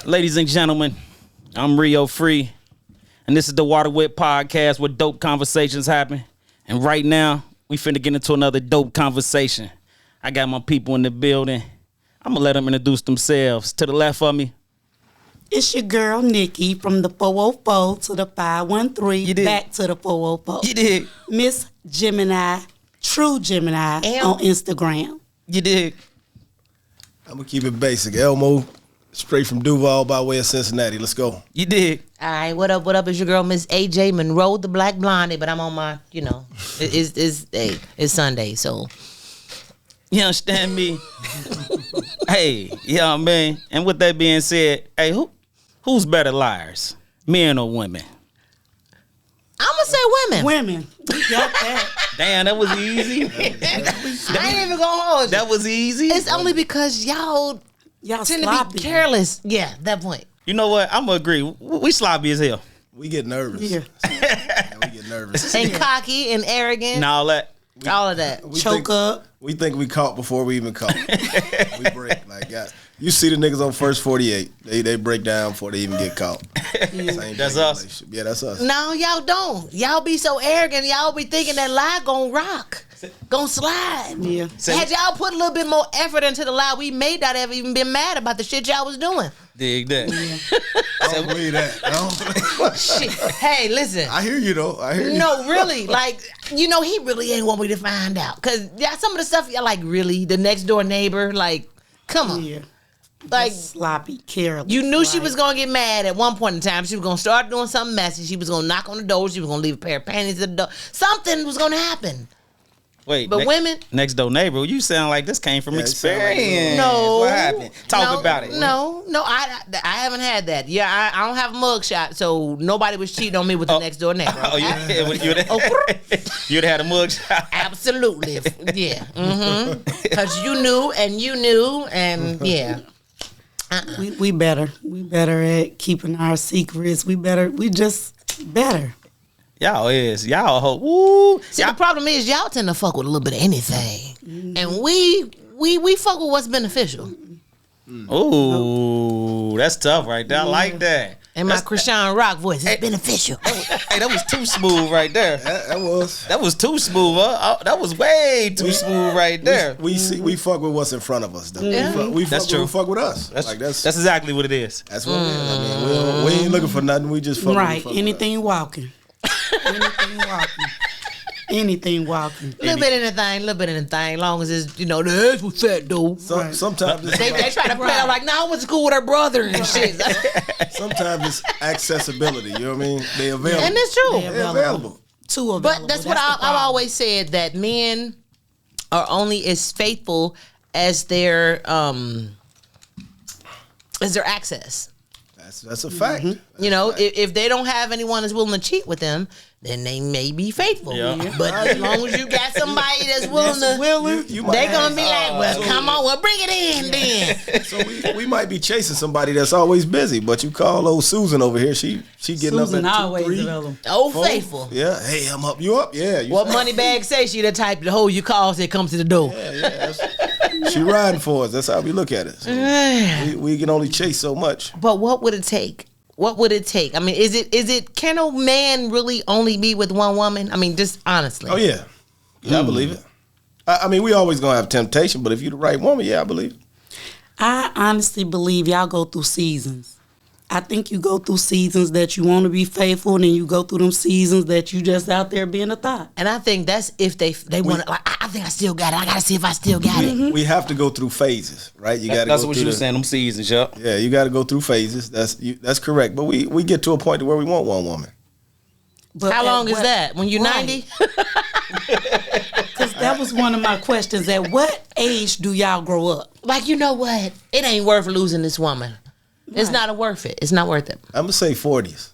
Ladies and gentlemen, I'm Rio Free, and this is the Water Wit Podcast where dope conversations happen. And right now, we finna get into another dope conversation. I got my people in the building. I'm gonna let them introduce themselves. To the left of me, it's your girl, Nikki, from the 404 to the 513, back to the 404. You did. Miss Gemini, True Gemini, on Instagram. You did. I'm going to keep it basic. Elmo, straight from Duval by way of Cincinnati. Let's go. You did. All right, what up? It's your girl, Miss AJ Monroe, the Black Blondie, but I'm on my, it's Sunday, so. You understand me? Hey, yeah, man. And with that being said, hey, who's better liars, men or women? I'm gonna say women. Women. We got that. Damn, that was easy. I ain't even gonna hold you. That was easy. It's only because y'all tend sloppy. to be careless. Yeah, that point. You know what? I'm gonna agree. We sloppy as hell. We get nervous. Yeah. We get nervous. And cocky and arrogant. And all that. All of that. Choke up. We think we caught before we even caught. We break. Like, you see the niggas on first 48. They break down before they even get caught. That's us. Yeah, that's us. No, y'all don't. Y'all be so arrogant. Y'all be thinking that lie gonna rock. Gonna slide. Yeah. Had y'all put a little bit more effort into the lie, we may not have even been mad about the shit y'all was doing. Dig that. Yeah. I don't believe that. Shit. Hey, listen. I hear you, though. I hear you. No, really. Like, he really ain't want me to find out. Because some of the stuff, y'all like, really? The next door neighbor? Like, come on. Yeah. Like, sloppy, careless. You knew she was going to get mad at one point in time. She was going to start doing something messy. She was going to knock on the door. She was going to leave a pair of panties at the door. Something was going to happen. Wait, but women, next door neighbor, you sound like this came from experience. No, what happened? Talk about it. No, I haven't had that. Yeah, I don't have a mugshot, so nobody was cheating on me with the next door neighbor. Oh, you'd have had a mugshot. Absolutely, yeah. Because you knew, and yeah. We better at keeping our secrets. We just better. Y'all hope. Woo. See, the problem is y'all tend to fuck with a little bit of anything, and we fuck with what's beneficial. Ooh, that's tough right there. I like that. And my Christian Rock voice, it's beneficial. Hey, that was too smooth right there. That was too smooth. Huh? That was way too smooth right there. We fuck with what's in front of us, though. Yeah. We That's fuck true. With who fuck with us. That's exactly what it is. That's what it is. I mean, we ain't looking for nothing. We just fuck right. with Anything walking. Anything walking. Little bit of anything, long as it's, the ass was fat, though. Sometimes they try to play out like, I went to school with her brother and shit. Sometimes it's accessibility, you know what I mean? They available. And it's true. They're available. Too available. But that's what I've always said, that men are only as faithful as their access. That's a fact. If they don't have anyone that's willing to cheat with them, then they may be faithful. Yeah. But as long as you got somebody that's willing they're going to be like, well, come on, well, bring it in then. So we might be chasing somebody that's always busy, but you call old Susan over here, she getting Susan up at 2, always 3. available. Oh, faithful. Yeah, hey, I'm up. You up? Yeah. What Moneybag say? She the type to hold you calls that come to the door. Yeah. She riding for us. That's how we look at it. So we can only chase so much. But what would it take? What would it take? I mean, is it can a man really only be with one woman? I mean, just honestly. Oh yeah, I believe it. I mean, we always gonna have temptation, but if you're the right woman, yeah, I believe it. I honestly believe y'all go through seasons. I think you go through seasons that you want to be faithful, and then you go through them seasons that you just out there being a thought. And I think that's if they want to. Like, I think I still got it. I got to see if I still got it. We have to go through phases, right? You got to. That's what you were saying. Them seasons, yeah. Yeah, you got to go through phases. That's correct. But we get to a point where we want one woman. But how long is that? When you're 90? Because that was one of my questions. At what age do y'all grow up? Like, you know what? It ain't worth losing this woman. Right. It's not worth it. It's not worth it. I'm gonna say 40s.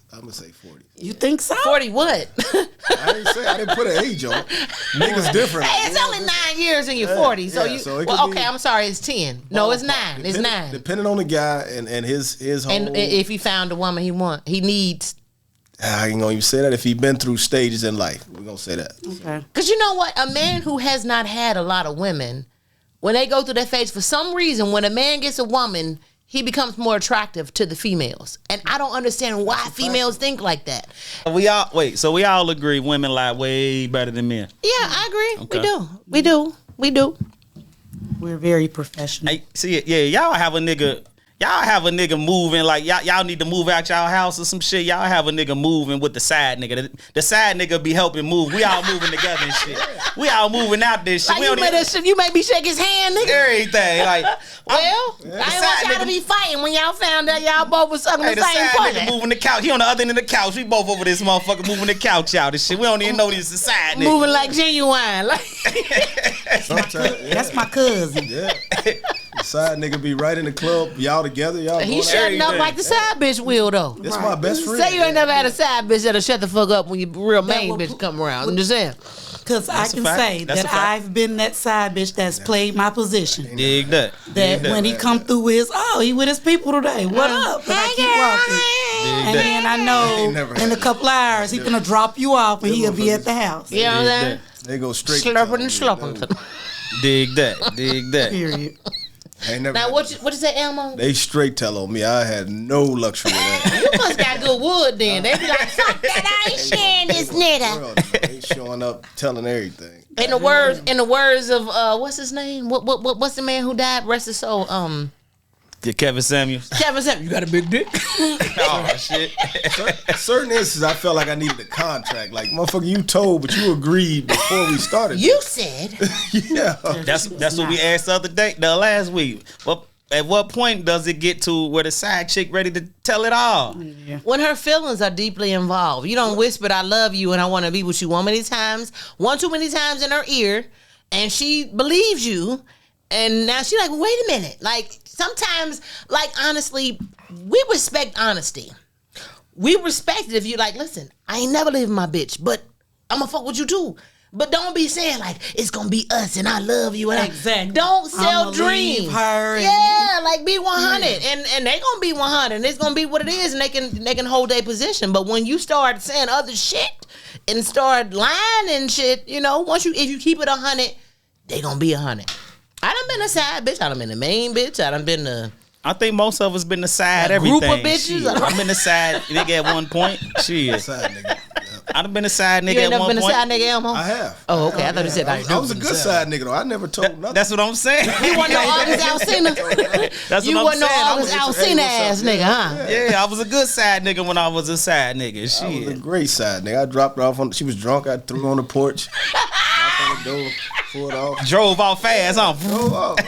You think so? 40 what? I didn't put an age on it. Niggas different. Hey, it's only 9 years in your 40s. I'm sorry, it's 10. No, it's 9. It's 9. Depending on the guy and his whole. And if he found the woman he needs. I ain't gonna even say that. If he been through stages in life, we're gonna say that. Okay. Because you know what? A man who has not had a lot of women, when they go through that phase, for some reason, when a man gets a woman, he becomes more attractive to the females. And I don't understand why females think like that. We all agree women lie way better than men. Yeah, I agree. Okay. We do. We're very professional. Hey, see it, yeah, y'all have a nigga moving like y'all need to move out y'all house or some shit. Y'all have a nigga moving with the side nigga. The side nigga be helping move. We all moving together and shit. We all moving out this shit. Like you made me shake his hand, nigga. Everything. Like, I didn't want y'all to be fighting when y'all found out y'all both was sucking the same nigga part. moving the couch. He on the other end of the couch. We both over this motherfucker moving the couch out and shit. We don't even know this is the side nigga. Moving like genuine. Like That's my cousin. Yeah. The side nigga be right in the club. Y'all together. Y'all. He shutting up like the side bitch will though. That's my best friend. Say you ain't never had a side bitch that'll shut the fuck up when your real main bitch come around. I'm just saying. Because I can say that I've been that side bitch that's played my position. Dig that. That when he come through with he with his people today. What up? And I keep walking. And then I know in a couple hours he gonna drop you off and he'll be at the house. You know what I'm saying? They go straight. Slurping and slumping. Dig that. Period. Now what you say, Elmo? They straight tell on me. I had no luxury of that. You must got good wood then. They be like, fuck that, I ain't sharing this nigga. They showing up telling everything. In the words of what's his name? What's the man who died? Rest his soul. Yeah, Kevin Samuels. You got a big dick. Oh shit. Certain instances, I felt like I needed a contract. Like, motherfucker, you told, but you agreed before we started. You said. Yeah. That's what we asked the last week. But at what point does it get to where the side chick ready to tell it all? Yeah. When her feelings are deeply involved. You don't whisper, I love you and I want to be with you one too many times in her ear, and she believes you, and now she like, wait a minute. Like, sometimes, like, honestly, we respect honesty. We respect it if you like, listen, I ain't never leaving my bitch, but I'm gonna fuck with you too. But don't be saying like it's gonna be us and I love you and exactly. Don't sell dreams. Her like be 100 and they gonna be 100 and it's gonna be what it is and they can hold their position. But when you start saying other shit and start lying and shit, if you keep it 100, they gonna be 100. I done been a side bitch. I done been the main bitch. I done been the. I think most of us been the side everything. Group of bitches. I've been the side nigga at one point. Shit. Side nigga. I done been a side nigga you ain't at one point. You never been a side nigga, Elmo? I have. Oh, okay. I thought you said I was a good side nigga though. I never told nothing. That's what I'm saying. You wasn't no August Alsina. That's you what I'm wasn't no saying. August Alsina ass nigga, huh? Yeah, I was a good side nigga when I was a side nigga. Shit. I was a great side nigga. I dropped her off on. She was drunk. I threw her on the porch. Knocked on the door. Pulled off. Drove off fast, huh? Drove off.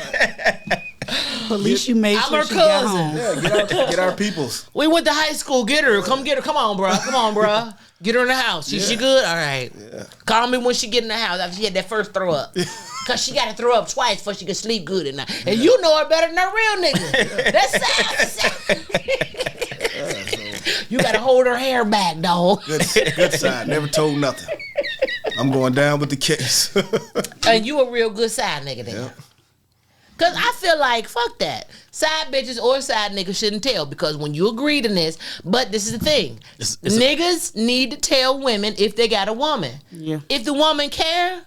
At least you made I'm sure her she got cousin. home. Yeah, get our peoples. We went to high school. Get her. Come get her. Come on, bro. Get her in the house. She good? All right. Yeah. Call me when she get in the house after she had that first throw up. Because she got to throw up twice before she can sleep good at night. And you know her better than her real nigga. That's you got to hold her hair back, dog. Good side. Never told nothing. I'm going down with the case. And you a real good side nigga then. Yeah. Because I feel like, fuck that. Side bitches or side niggas shouldn't tell. Because when you agree to this, but this is the thing. Niggas need to tell women if they got a woman. Yeah. If the woman care,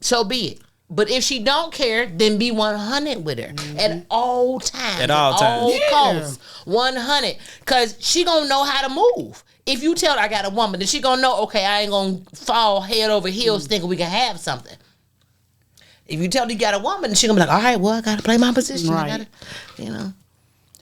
so be it. But if she don't care, then be 100 with her. At all times. At all times. Costs. 100. Because she gonna know how to move. If you tell her I got a woman, then she gonna know, okay, I ain't gonna fall head over heels thinking we can have something. If you tell her you got a woman, she gonna be like, all right, well, I gotta play my position. Right.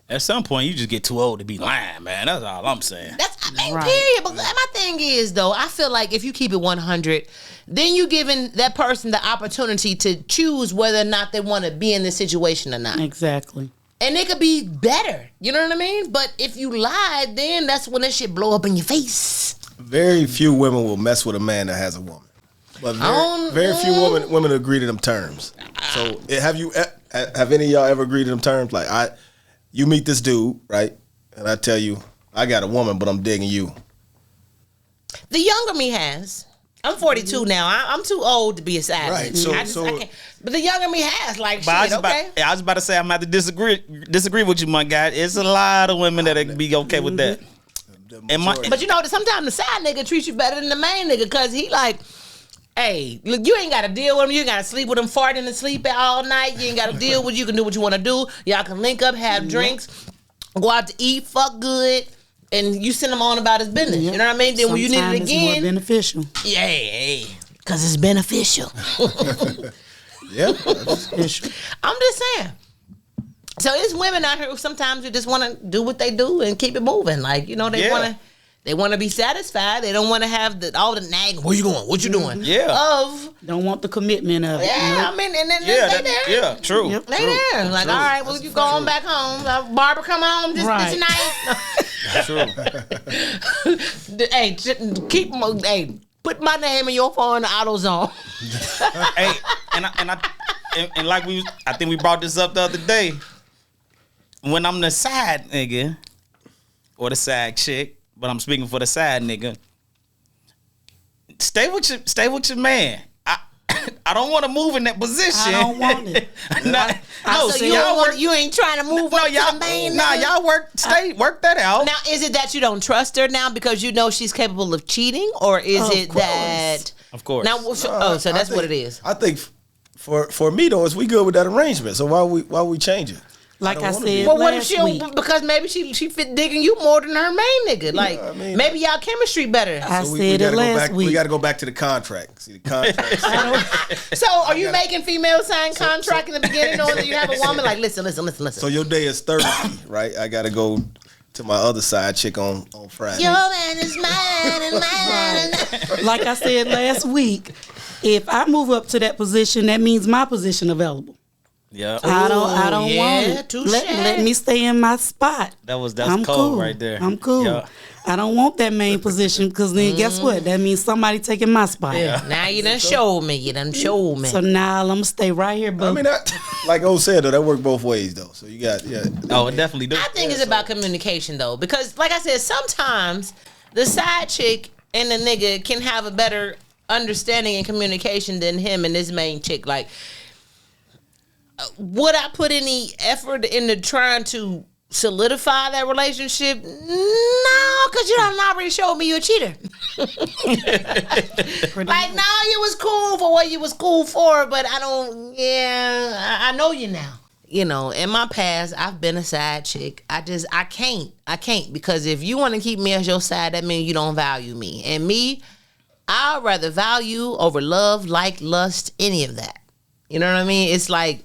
At some point, you just get too old to be lying, man. That's all I'm saying. Right. Period. But my thing is, though, I feel like if you keep it 100, then you giving that person the opportunity to choose whether or not they want to be in this situation or not. Exactly. And it could be better. You know what I mean? But if you lied, then that's when that shit blow up in your face. Very few women will mess with a man that has a woman. But very few women agree to them terms. So have any of y'all ever agreed to them terms? Like you meet this dude, right? And I tell you, I got a woman, but I'm digging you. The younger me has. I'm 42 now. I'm too old to be a side Right. bitch. I can't. But the younger me has like I shit. I was about to say I'm about to disagree with you, my guy. It's a lot of women that be okay with that. But But sometimes the side nigga treats you better than the main nigga because he like. Hey, look, you ain't got to deal with him. You ain't got to sleep with him, farting and sleep all night. You ain't got to deal with. You can do what you want to do. Y'all can link up, have drinks, go out to eat, fuck good, and you send him on about his business. You know what I mean? Then when you need it Sometimes again, it's more beneficial. yeah, because it's beneficial. Yeah. I'm just saying. So it's women out here who sometimes you just want to do what they do and keep it moving. Like, you know, they want to be satisfied. They don't want to have all the nagging. Where you going? What you doing? Yeah. Don't want the commitment of it. Yeah, I mean, and then they there. Yeah, true. Yep. They there. Like, all right, well, you go on back home. Barbara, come home this tonight. True. Hey, put my name in your phone in the auto zone. Hey, and like I think we brought this up the other day. When I'm the side nigga or the side chick, but I'm speaking for the side nigga. Stay with your man. I don't want to move in that position. I don't want it. You ain't trying to move up to the main. Nah, y'all work that out. Now, is it that you don't trust her now because you know she's capable of cheating, or is it that? Of course. Now, so that's what it is. I think for me though, is we good with that arrangement. So why we change it? Like I said, Well, what if last week, because maybe she fit digging you more than her main nigga? Like, I mean, maybe y'all chemistry better. I So said it last week. We got to go back to the contract. See the contract. So, are you making females sign contract in the beginning, knowing that you have a woman? Like, listen. So your day is Thursday, right? I got to go to my other side chick on Friday. Your man is mine and mine. Like I said last week, if I move up to that position, that means my position available. Yeah. I don't want it. touche. Let me stay in my spot. That's I'm cold cool. right there. I'm cool. Yeah. I don't want that main position because then guess what? That means somebody taking my spot. Yeah. Now you done showed me. So now I'm gonna stay right here, but I mean, like O said though, that worked both ways though. So you got Oh, it definitely do. I think it's about communication though, because like I said, sometimes the side chick and the nigga can have a better understanding and communication than him and his main chick. Like, would I put any effort into trying to solidify that relationship? No, because you done already showed me you a cheater. Like, no, you was cool for what you was cool for, but I know you now. You know, in my past, I've been a side chick. I can't, because if you want to keep me as your side, that means you don't value me. And me, I'd rather value over love, like, lust, any of that. You know what I mean? It's like,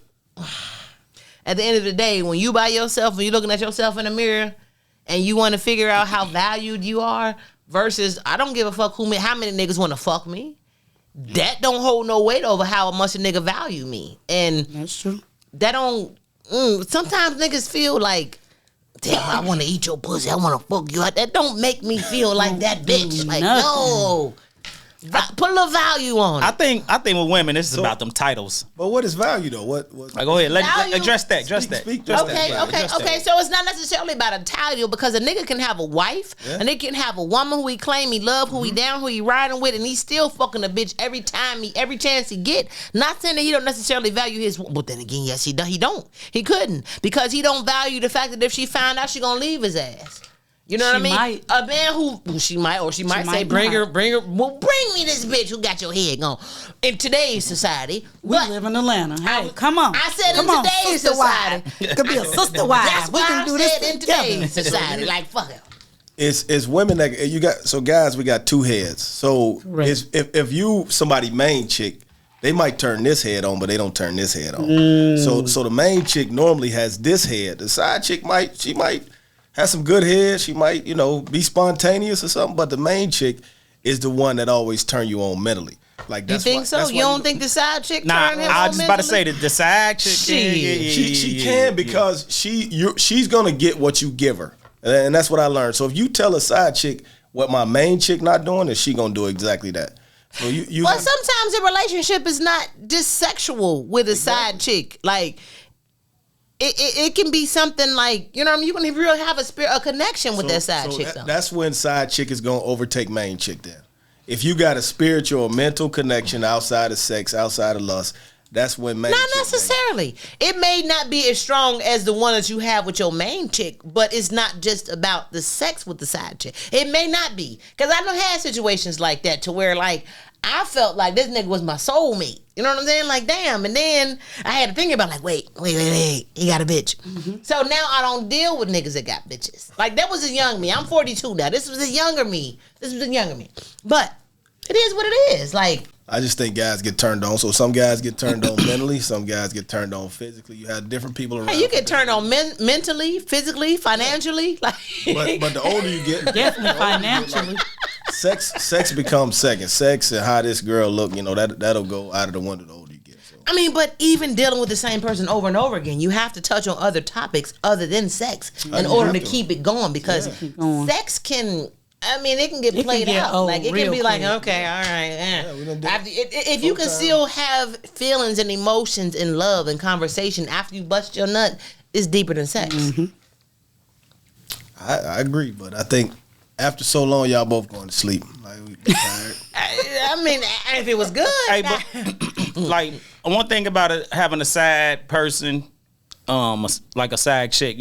at the end of the day, when you by yourself and you're looking at yourself in the mirror and you want to figure out how valued you are versus I don't give a fuck how many niggas want to fuck me. That don't hold no weight over how much a nigga value me. And that's true. That don't. Sometimes niggas feel like, damn, I want to eat your pussy. I want to fuck you. That don't make me feel like that bitch. Like, no. Put a little value on it. I think with women, this is about them titles. But what is value though? What? Go ahead. Let's address that. Okay. So it's not necessarily about a title, because a nigga can have a wife, and they can have a woman who he claim he love, who he down, who he riding with, and he's still fucking a bitch every chance he get. Not saying that he don't necessarily value his. But then again, yes, he don't. He couldn't, because he don't value the fact that if she found out, she gonna leave his ass. You know what I mean? Might. A man who she might say, bring her. Well, bring me this bitch who got your head gone. In today's society, we live in Atlanta. Hey, come on. I said in today's society, it could be a sister wife. That's we why can I do said this in today's society. Like, fuck it. It's women that you got. So guys, we got two heads. So if you somebody main chick, they might turn this head on, but they don't turn this head on. So the main chick normally has this head. The side chick might have some good head. She might, be spontaneous or something. But the main chick is the one that always turn you on mentally. Like, that's you think so? You don't think the side chick turn him on I was just about to say that the side chick. She can, because she's gonna get what you give her, and that's what I learned. So if you tell a side chick what my main chick not doing, then she gonna do exactly that. So well, sometimes a relationship is not just sexual with a side chick. Like, it can be something like, you know what I mean? You can really have a connection with that side chick, though. That's when side chick is going to overtake main chick then. If you got a spiritual or mental connection outside of sex, outside of lust, that's when main chick. Not necessarily. It may not be as strong as the one that you have with your main chick, but it's not just about the sex with the side chick. It may not be. Because I done had situations like that to where, like, I felt like this nigga was my soulmate. You know what I'm saying? Like, damn. And then I had to think about like, wait. He got a bitch. Mm-hmm. So now I don't deal with niggas that got bitches. Like, that was a young me. I'm 42 now. This was a younger me. But it is what it is. Like, I just think guys get turned on. So some guys get turned on mentally. Some guys get turned on physically. You have different people around. Hey, you get turned on mentally, physically, financially. Like, but the older you get, Definitely financially. sex becomes second. Sex and how this girl look, that'll go out of the window the older you get. So. I mean, but even dealing with the same person over and over again, you have to touch on other topics other than sex in order to keep it going, because sex can. I mean, it can get played out. Like, it can be like, okay, all right. If you can still have feelings and emotions and love and conversation after you bust your nut, it's deeper than sex. Mm-hmm. I agree, but I think after so long, y'all both going to sleep. Like, we tired. I mean, if it was good. Hey, but like, one thing about it, having a side person, like a side chick,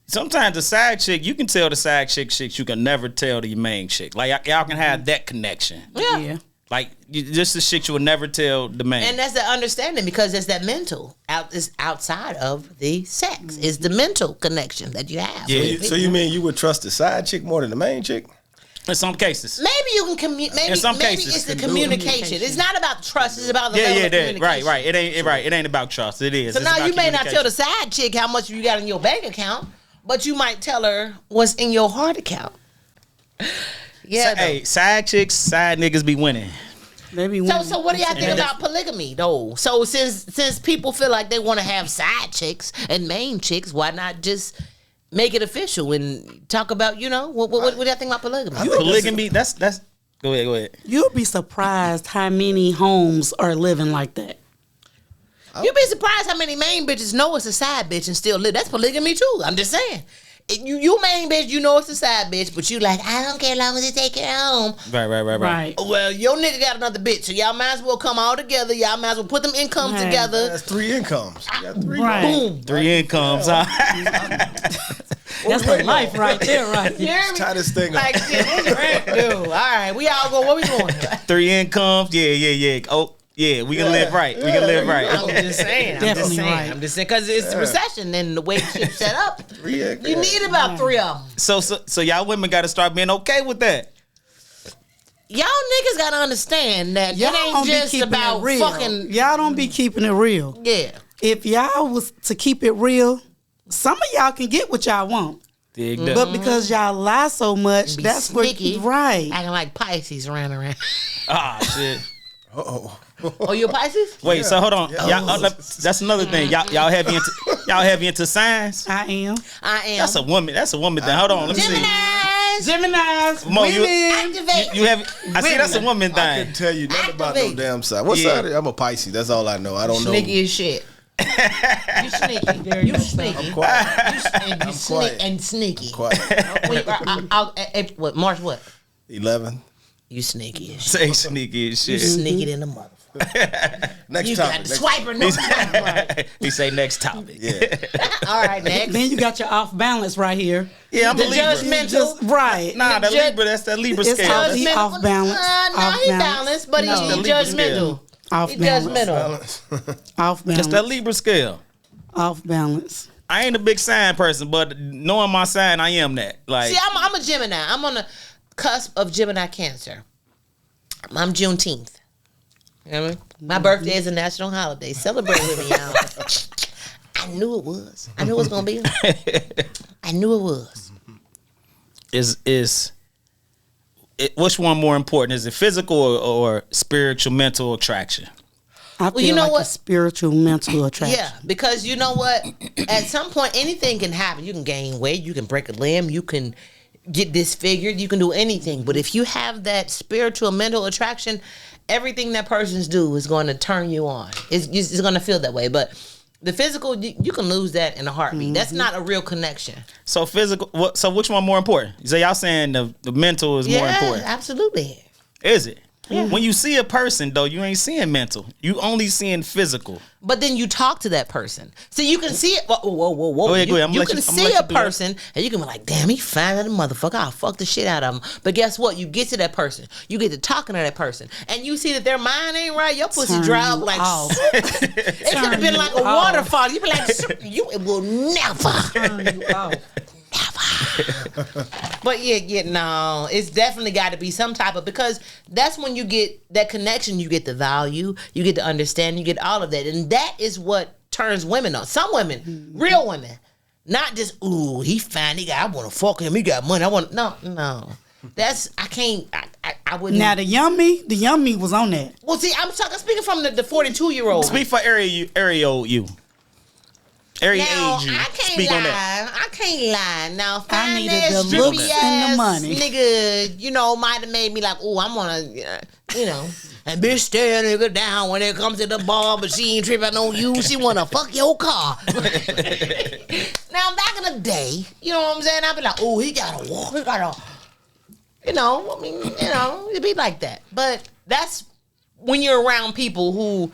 sometimes the side chick, you can tell the side chicks you can never tell the main chick. Like, y'all can have that connection. Yeah. Like, just the shit you would never tell the man. And that's the understanding, because it's that mental. It's outside of the sex. It's the mental connection that you have. Yeah. So you mean you would trust the side chick more than the main chick? In some cases. Maybe you can maybe it's the communication. It's not about trust. It's about the level of communication. Right. It ain't about trust. It is. So now you may not tell the side chick how much you got in your bank account, but you might tell her what's in your heart account. Yeah. Hey, side chicks, side niggas be winning. So what do y'all think about polygamy though? So since people feel like they want to have side chicks and main chicks, why not just make it official and talk about, what do y'all think about polygamy? Polygamy, that's go ahead. You'll be surprised how many homes are living like that. You'd be surprised how many main bitches know it's a side bitch and still live. That's polygamy too. I'm just saying. You main bitch, it's a side bitch, but you like, I don't care as long as they take it home. Right. Well, your nigga got another bitch, so y'all might as well come all together. Y'all might as well put them incomes together. That's 3 incomes. You got 3 Boom. 3 incomes. That's the life right there, right? Tie this thing up. Like, shit, what's the rent do? All right, we all go. What we doing? 3 incomes. Yeah. Oh. Yeah, we can live right. I'm just saying. Definitely right. I'm just saying, because it's the recession and the way shit's set up. You need about 3 of them. So y'all women got to start being okay with that. Y'all niggas got to understand that Y'all it ain't don't be just keeping about it real. fucking. Y'all don't be keeping it real. Yeah. If y'all was to keep it real, some of y'all can get what y'all want. Dig that. But because y'all lie so much, Be that's sneaky, right. Acting like Pisces ran around. Ah, shit. Oh, you a Pisces? Wait, so hold on. Y'all, that's another thing. Y'all heavy into signs? I am. That's a woman thing. Hold on, let me see. Geminis. Mo, Activate. you have. I see that's a woman I thing. couldn't tell you nothing about no Activate. damn side. What side? I'm a Pisces. That's all I know. I don't know. Sneaky as shit. You sneaky. You sneaky. I'm quiet. You sneaky and sneaky. Quiet. What, March what? 11. You sneaky as shit. Say sneaky as You shit. sneaky in the motherfucker. Next You topic. got the swiper. No. Right. He say next topic. Yeah. All right, next. Then you got your off balance right here. Yeah, I'm The a Libra. judgmental. Just right. Nah, the Ju- Libra. That's that Libra It's scale. how he That's- off balance. No, Off he balance. balanced, but No. he's The Libra judgmental. Off He balance. judgmental. Off balance. That's that Libra scale. Off balance. I ain't a big sign person, but knowing my sign, I am that. Like, See, I'm a Gemini. I'm on the cusp of Gemini Cancer. I'm Juneteenth. You know what I mean? My birthday is a national holiday. Celebrate with me, y'all. I knew it was. I knew it was gonna be. I knew it was. which one more important? Is it physical or spiritual, mental attraction? I feel you know like what? a spiritual mental attraction. Yeah, because you know what? At some point, anything can happen. You can gain weight. You can break a limb. You can get disfigured. You can do anything. But if you have that spiritual mental attraction, everything that person's do is going to turn you on. It's going to feel that way. But the physical, you can lose that in a heartbeat. That's not a real connection. So physical. So which one more important? So y'all saying the mental is more important? Absolutely. Is it? When you see a person, though, you ain't seeing mental. You only seeing physical. But then you talk to that person. So you can see it. Whoa. Go ahead. You can see a person and you can be like, damn, he fine as a motherfucker. I'll fuck the shit out of him. But guess what? You get to that person. You get to talking to that person. And you see that their mind ain't right. Your pussy dry up like... It could have been like a waterfall. You be like, it will never. Turn you off. But no, it's definitely got to be some type of, because that's when you get that connection, you get the value, you get the understanding, you get all of that, and that is what turns women on. Some women, real women, not just ooh, he fine, I want to fuck him, he got money, no. That's I wouldn't. Now the young me was on that. Well, see, I'm speaking from the 42-year-old. Speak for area you. Area Now, age you. I can't Speak lie. on that. I can't lie. Now, I fine needed ass, the drippy looks and the ass money. nigga, might have made me like, oh, I'm gonna, and bitch stare a nigga down when it comes to the bar, but she ain't tripping on you. She wanna fuck your car. Now, back in the day, you know what I'm saying? I'd be like, oh, he gotta walk. He gotta, it'd be like that. But that's when you're around people who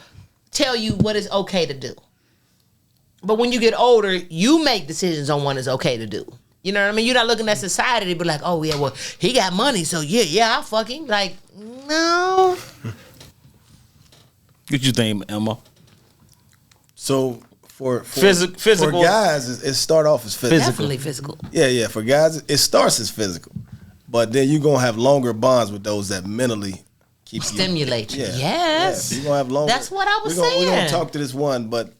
tell you what is okay to do. But when you get older, you make decisions on what is okay to do. You know what I mean? You're not looking at society to be like, oh, yeah, well, he got money, so yeah, I'll fuck him. Like, no. What you think, Elmo? So for Physical. for guys, it start off as physical. Definitely physical. Yeah. For guys, it starts as physical, but then you're gonna have longer bonds with those that mentally keep Stimulate you. Yeah. Yes. You're gonna have longer. That's what I was We're saying. gonna talk to this one, but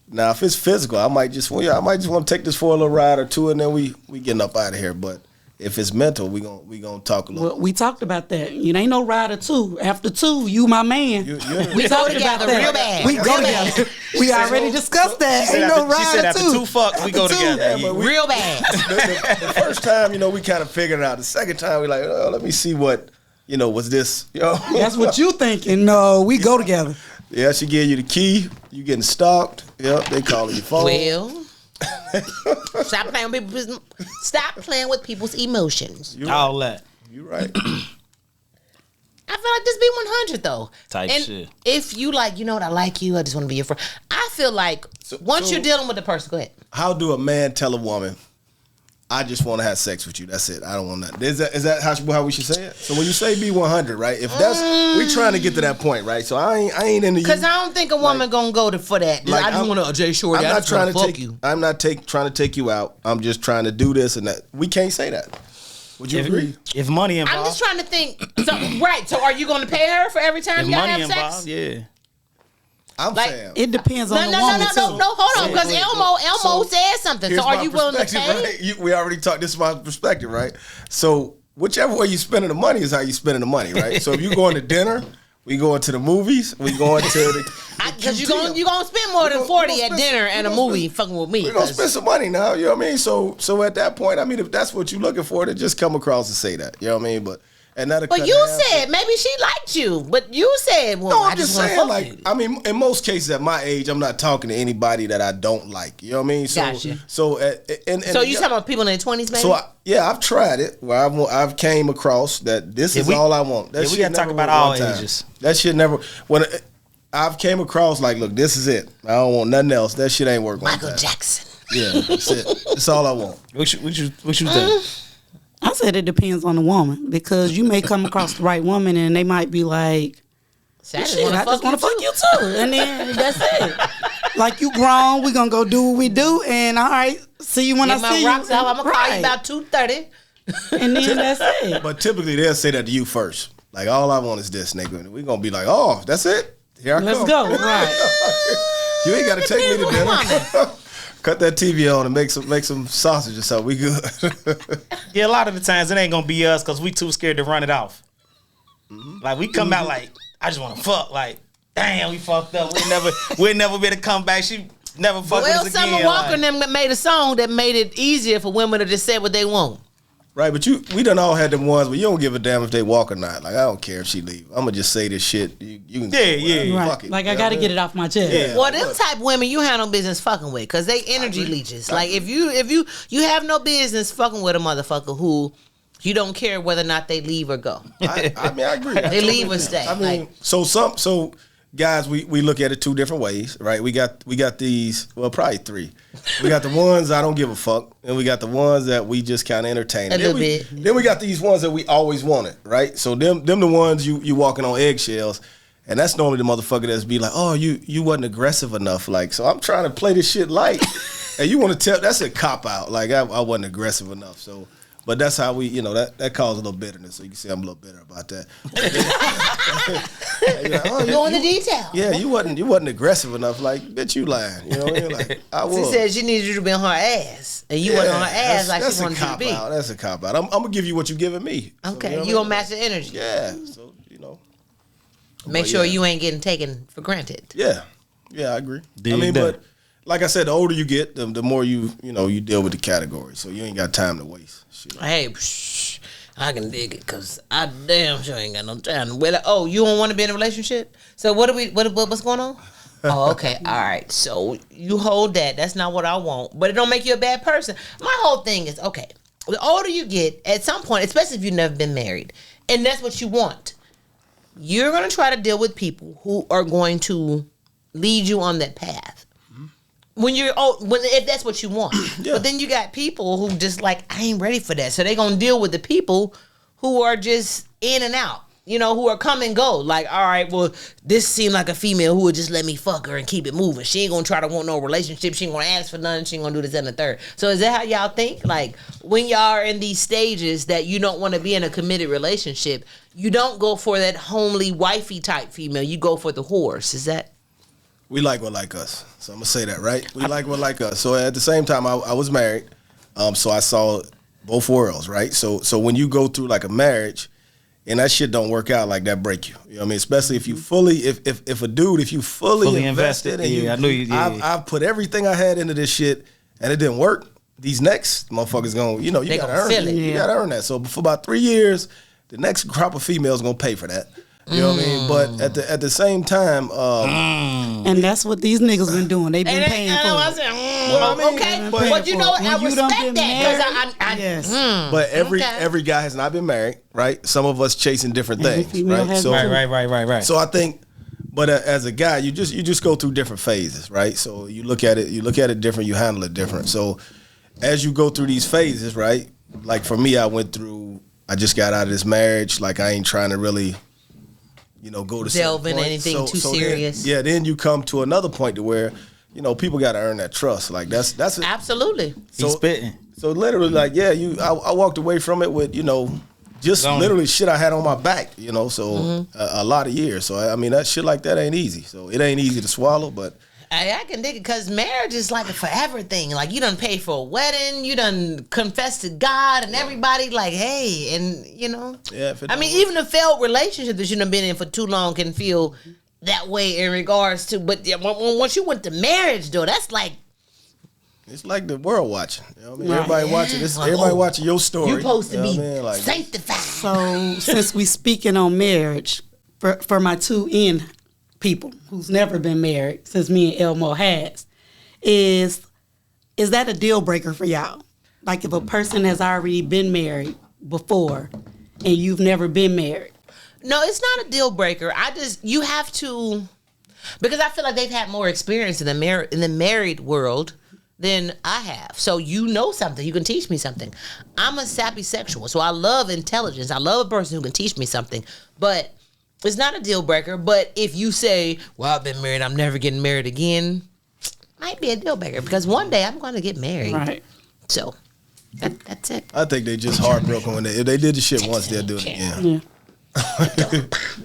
now if it's physical, I might just want to take this for a little ride or two, and then we getting up out of here. But if it's mental, we gonna talk a little. Well, we talked about that. You ain't no ride or two. After two, you my man. We go together real bad. We go together. We already discussed that. Ain't no She said ride or after two. 2 fucks, we go together. Yeah, but Real bad. the first time, we kind of figured it out. The second time, we like, oh, let me see what, was this? That's what you thinking. No, we go together. Yeah, she gave you the key. You getting stalked. Yep, they calling your phone. Well, stop playing with people's emotions. All that. You right. I feel like this be 100 though. Type and shit. If you like, I like you, I just want to be your friend. I feel like once you're dealing with the person, go ahead. How do a man tell a woman, I just want to have sex with you. That's it. I don't want nothing. Is that how we should say it? So when you say be 100, right? If that's we trying to get to that point, right? So I ain't into you. Because I don't think a woman gonna go for that. Like, I just want to Jay Shorty. I'm I not just trying want to fuck take you. I'm not trying to take you out. I'm just trying to do this and that. We can't say that. Would you agree? If money involved. I'm just trying to think. So are you gonna pay her for every time if y'all money have involved, sex? yeah. I'm saying. It depends on the No, woman too. hold on, because Elmo said something. So are you willing to pay? Right? We already talked. This is my perspective, right? So whichever way you spending the money is how you spending the money, right? So if you going to dinner, we going to the movies, we going to the because you gonna spend more than 40 at dinner and a movie fucking with me. We're gonna spend some money now, you know what I mean? So at that point, I mean, if that's what you're looking for, then just come across and say that, you know what I mean? But you said maybe she liked you, but you said, well, no, I I'm just want to saying, fuck you. I mean, in most cases at my age, I'm not talking to anybody that I don't like. You know what I mean? So, Gotcha. So you talking about people in their 20s, maybe? So I've tried it where I've came across that this is all I want. That we gotta talk about all ages. That shit never. When I've came across like, look, this is it. I don't want nothing else. That shit ain't working. Michael Jackson. Yeah, that's it. That's all I want. What you think? I said it depends on the woman because you may come across the right woman and they might be like, I shit, I just want to fuck you too. And then that's it. Like, you grown, we going to go do what we do. And all right, see you when I see you. I'm going to call you about 2:30. And then that's it. But typically they'll say that to you first. Like, all I want is this, nigga. We're going to be like, oh, that's it. Here I come. Let's go. Right. You ain't got to take me to dinner. Cut that TV on and make some sausage or something. We good. Yeah, a lot of the times it ain't gonna be us because we too scared to run it off. Mm-hmm. Like we come out like, I just want to fuck. Like, damn, we fucked up. We'll never be able to come back. She never fuck with us again. Summer Walker and them made a song that made it easier for women to just say what they want. Right, but we done all had them ones where you don't give a damn if they walk or not. Like, I don't care if she leave. I'm gonna just say this shit. You can Right. fuck it. Like, I got to get it off my chest. Yeah. Well, them type of women you have no business fucking with because they energy leeches. Like if you have no business fucking with a motherfucker who You don't care whether or not they leave or go. I mean, I agree. They leave or stay. I mean, so guys, we look at it two different ways, right? We got these, well, probably three. We got the ones I don't give a fuck, and we got the ones that we just kind of entertain. A little bit. Then we got these ones that we always wanted, right? So them the ones you walking on eggshells, and that's normally the motherfucker that's be like, oh, you wasn't aggressive enough. Like, so I'm trying to play this shit light, and you want to tell, that's a cop out. Like, I wasn't aggressive enough, so. But that's how we, that caused a little bitterness. So you can see I'm a little bitter about that. Go into detail. Yeah, you wasn't aggressive enough. Like, bitch, you lying. You know what I mean? Like, I was. She said she needed you to be on her ass, and you wasn't on her ass like she wanted you to be. That's a cop out. I'm gonna give you what you giving me. Okay, so, you gonna match the energy. Yeah. So Make sure you ain't getting taken for granted. Yeah, I agree. But like I said, the older you get, the more you deal with the category. So you ain't got time to waste. Shit. Hey, I can dig it because I damn sure ain't got no time. Oh, you don't want to be in a relationship? So what's going on? Oh, okay, all right. So you hold that. That's not what I want, but it don't make you a bad person. My whole thing is, okay, the older you get, at some point, especially if you've never been married, and that's what you want, you're going to try to deal with people who are going to lead you on that path. If that's what you want. Yeah. But then you got people who just like, I ain't ready for that. So they going to deal with the people who are just in and out, who are come and go. Like, all right, well, this seemed like a female who would just let me fuck her and keep it moving. She ain't going to try to want no relationship. She ain't going to ask for nothing. She ain't going to do this and the third. So is that how y'all think? Like, when y'all are in these stages that you don't want to be in a committed relationship, you don't go for that homely, wifey type female. You go for the horse. Is that? We like what like us. So I'm going to say that, right? We like what like us. So at the same time, I was married. So I saw both worlds, right? So when you go through like a marriage and that shit don't work out, like that break you. You know what I mean? Especially if you fully, if you fully invested and I've put everything I had into this shit and it didn't work, these next motherfuckers going, you got to earn it. You got to earn that. So for about 3 years, the next crop of females going to pay for that. You know what I mean? But at the same time, and that's what these niggas been doing. They been paying for it. Okay, but you know what? I respect that. Yes. But every guy has not been married, right? Some of us chasing different things, right? So, right. So I think, but as a guy, you just go through different phases, right? So you look at it different, you handle it different. So as you go through these phases, right? Like for me, I just got out of this marriage. Like I ain't trying to really, go to delve in anything too serious. Then you come to another point to where, people got to earn that trust. Like that's absolutely. He's spitting. So literally, like, I walked away from it with, just literally shit I had on my back, So a lot of years. So I mean, that shit like that ain't easy. So it ain't easy to swallow, but. I can dig it because marriage is like a forever thing. Like you done paid for a wedding, you done confessed to God, and everybody like, hey, and Yeah. I mean, even a failed relationship that you done been in for too long can feel that way in regards to. But once you went to marriage, though, that's like. It's like the world watching. You know what I mean? Everybody watching this. Everybody watching your story. You're supposed to be sanctified. So since we speaking on marriage, for my two people who's never been married, since me and Elmo has, is that a deal breaker for y'all? Like if a person has already been married before and you've never been married? No, it's not a deal breaker. You have to, because I feel like they've had more experience in the married world than I have. So you know something. You can teach me something. I'm a sappy sexual, so I love intelligence. I love a person who can teach me something. But it's not a deal breaker, but if you say, well, I've been married, I'm never getting married again, might be a deal breaker because one day I'm going to get married. Right. So that's it. I think they just heartbroken when if they did the shit once, they'll do it again. Yeah.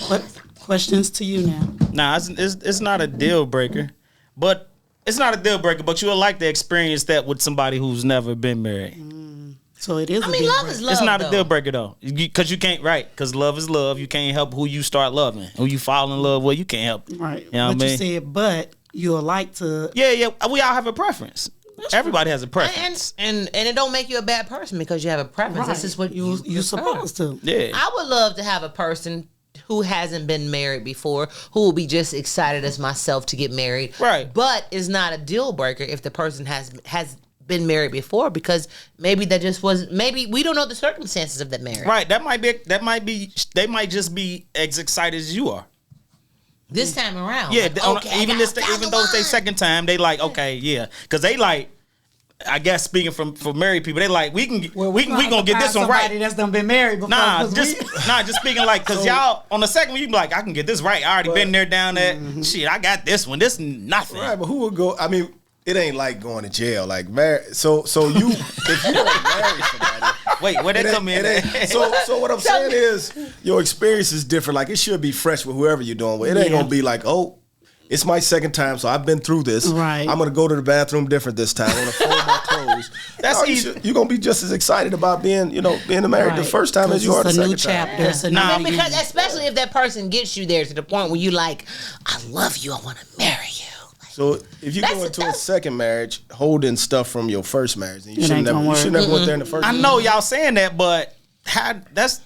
What questions to you now? Nah, it's not a deal breaker, but it's not a deal breaker. But you would like to experience that with somebody who's never been married. So it is. I mean, love is love. It's not a deal breaker though, because you can't. Right? Because love is love. You can't help who you start loving, who you fall in love with. You can't help. Right. You know what I mean? You said, but you'll like to. Yeah. We all have a preference. Everybody has a preference, and it don't make you a bad person because you have a preference. Right. This is what you're supposed to. Yeah. I would love to have a person who hasn't been married before, who will be just excited as myself to get married. Right. But it's not a deal breaker if the person has been married before, because maybe that just wasn't. Maybe we don't know the circumstances of that marriage. Right. They might just be as excited as you are. This time around. Yeah. Like, okay, even though it's their second time, they like, okay, yeah. Because they like, I guess speaking for married people, they like, we gonna get this one right. That's done been married before. Just speaking like, because y'all on the second one, you be like, I can get this right. I already been there, down there. Shit, I got this one. This nothing. Right, but who would go? I mean, it ain't like going to jail. Like married. So you, if you don't marry somebody. Wait, where that come in? So what I'm saying is, your experience is different. Like, it should be fresh with whoever you're doing with. It ain't gonna be like, oh, it's my second time, so I've been through this. Right. I'm gonna go to the bathroom different this time. I'm gonna fold my clothes. That's easy. You're gonna be just as excited about being married the first time as you are the second time. It's a new I chapter. mean, because especially if that person gets you there to the point where you like, I love you, I want to marry you. So if you go into a second marriage holding stuff from your first marriage, then you should never went there in the first. I know y'all saying that, but that's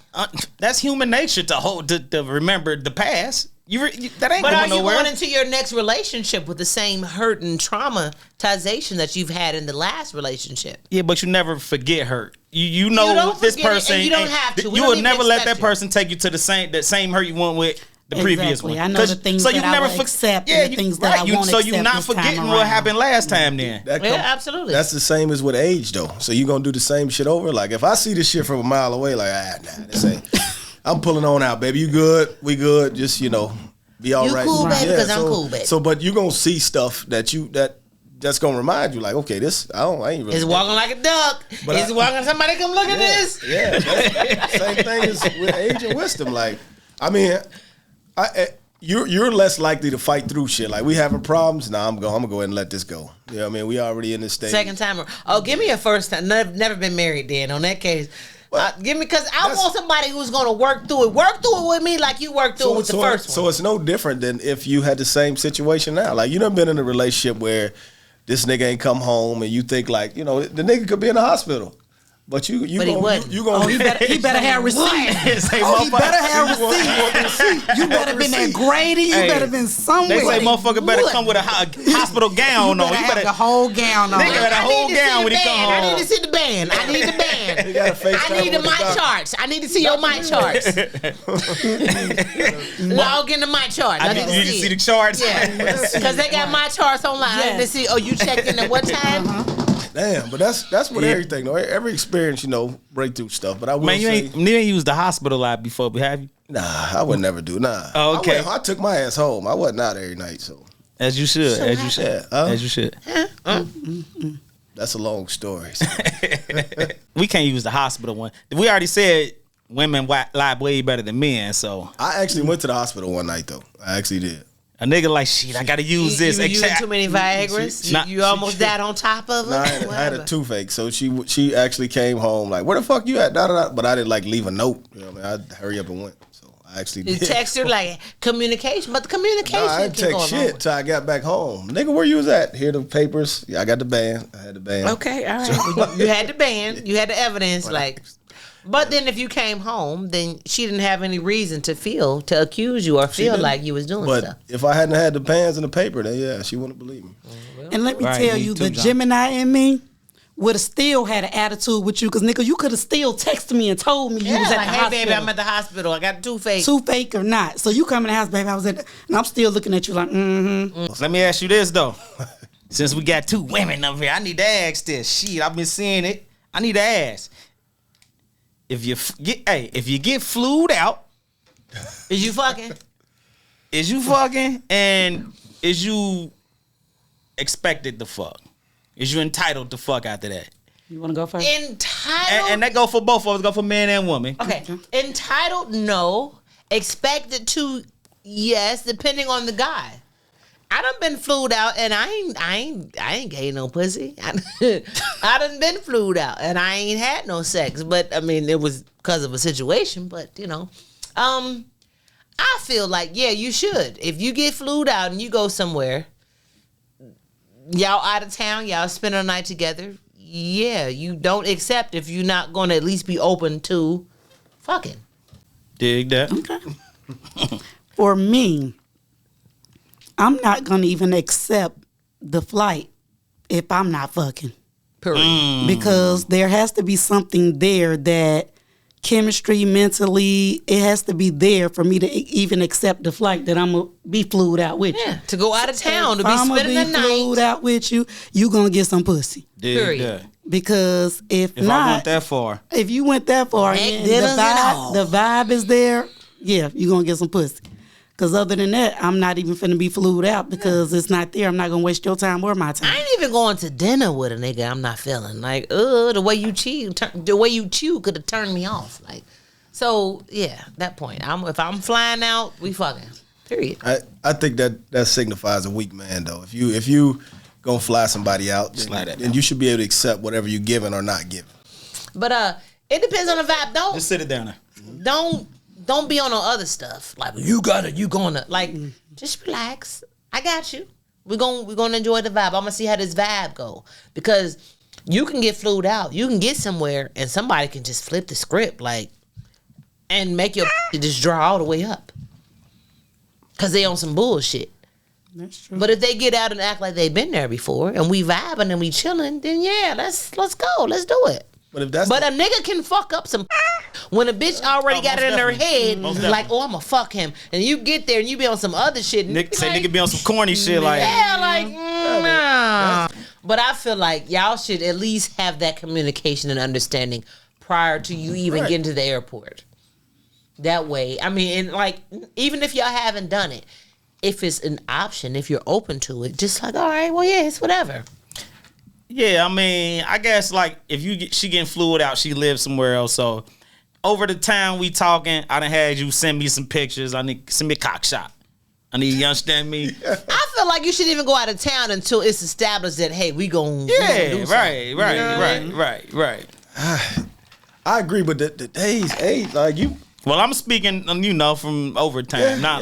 human nature to remember the past. That ain't But going nowhere. But are you going into your next relationship with the same hurt and traumatization that you've had in the last relationship? Yeah, but you never forget hurt. You know don't this forget it, person. and you don't have to. We You don't will even never let expect that person take you to the same hurt you went with the previous one. I know the things that I will accept and the things that I won't so accept you're not this time forgetting around. what happened last time then. Absolutely. That's the same as with age, though. So you gonna do the same shit over? Like, if I see this shit from a mile away, like, this ain't. I'm pulling on out, baby. You good? We good? Just be all right. You cool, baby? Because I'm cool, baby. So, but you gonna see stuff that's gonna remind you, like, okay, this I ain't really. It's walking like a duck. But It's walking. Somebody come look at this. Yeah, same thing as with age and wisdom. Like, I mean, you're less likely to fight through shit. Like, we having problems. Nah, I'm gonna go ahead and let this go. You know what I mean? We already in this stage. Second time. Oh, give me a first time. Never been married then. On that case. Give me, because I want somebody who's going to work through it. Work through it with me like you worked through it with the first one. So it's no different than if you had the same situation now. Like, you done been in a relationship where this nigga ain't come home and you think like, the nigga could be in the hospital. But you he better have receipts. He better have receipts. You better been at Grady. You better been somewhere. They say motherfucker better come with a hospital gown on. You better have the whole gown on. Nigga got a whole gown when he come home. I need to see the band. I need the band. I need the mic charts. I need to see your mic charts. Log into my chart. I need to see the charts. Yeah, because they got my charts online. I need to see. Oh, you checked in at what time? Damn, but that's with everything though. Every experience, breakthrough stuff. But I will you ain't used the hospital lot before, but have you? Nah, I would never do. Nah. Oh, okay. I took my ass home. I wasn't out every night, so. As you should. As you should. As you should. That's a long story. We can't use the hospital one. We already said women lie way better than men, so. I actually went to the hospital one night though. I actually did. A nigga like, shit, I gotta use this. You using too many Viagra's? You almost died on top of it? No, I had a toothache. So she actually came home like, where the fuck you at? But I didn't like leave a note. I hurry up and went. So I actually did. You text her like communication, but the communication. I didn't text shit till I got back home. Nigga, where you was at? Here the papers. Yeah, I got the band. I had the band. Okay, all right. You had the band. You had the evidence. But then if you came home, then she didn't have any reason to accuse you or feel like you was doing stuff. If I hadn't had the pans and the paper, then yeah, she wouldn't believe me. And let me tell you, the Gemini in me would have still had an attitude with you, because nigga, you could have still texted me and told me you was at the hospital. Hey baby, I'm at the hospital. I got toothache. Toothache or not. So you come in the house, baby, I was and I'm still looking at you like, Let me ask you this though. Since we got two women up here, I need to ask this. Shit, I've been seeing it. I need to ask. If you get flued out, is you fucking? And is you expected to fuck? Is you entitled to fuck after that? You want to go first? Entitled? And that go for both of us. Go for man and woman. Okay. Entitled, no. Expected to, yes, depending on the guy. I done been flued out and I ain't gay no pussy. I done been flued out and I ain't had no sex. But I mean, it was because of a situation. But I feel like, yeah, you should. If you get flued out and you go somewhere, y'all out of town, y'all spend a night together, yeah, you don't accept if you're not going to at least be open to fucking. Dig that. Okay. For me, I'm not going to even accept the flight if I'm not fucking. Period. Because there has to be something there that chemistry, mentally, it has to be there for me to even accept the flight that I'm going to be flued out with you. Yeah, to go out of town, to be I'm spending the gonna be flued night. out with you, you going to get some pussy. Period. Because if I not, went that far, if you went that far, Egg and dinners and all. the vibe is there, yeah, you're going to get some pussy. Because other than that, I'm not even finna be flued out because it's not there. I'm not going to waste your time or my time. I ain't even going to dinner with a nigga I'm not feeling. Like, the way you chew could have turned me off. Like, so yeah, that point. If I'm flying out, we fucking. Period. I think that signifies a weak man, though. If you gonna fly somebody out, then you should be able to accept whatever you're giving or not giving. But it depends on the vibe. just sit it down there. Don't be on no other stuff. Like, you gonna like just relax. I got you. We're gonna enjoy the vibe. I'm gonna see how this vibe go. Because you can get flued out. You can get somewhere and somebody can just flip the script, like, and make your just draw all the way up. Cause they on some bullshit. That's true. But if they get out and act like they've been there before and we vibing and we chilling, then yeah, let's go. Let's do it. But if that's a nigga can fuck up some when a bitch already got it in her head, like, oh, I'm gonna fuck him, and you get there and you be on some other shit. Nigga be on some corny shit like, yeah, like, nah. But I feel like y'all should at least have that communication and understanding prior to you even getting to the airport. That way, I mean, and like, even if y'all haven't done it, if it's an option, if you're open to it, just like, all right, well, yeah, it's whatever. yeah, I mean, I guess like if she getting fluid out, she lives somewhere else. So over the time we talking, I done had you send me some pictures. I need send me a cock shot. I need you understand me. I feel like you shouldn't even go out of town until it's established that, hey, we gonna Yeah, do right. something. I agree, but the days, like you. Well, I'm speaking, from overtime, not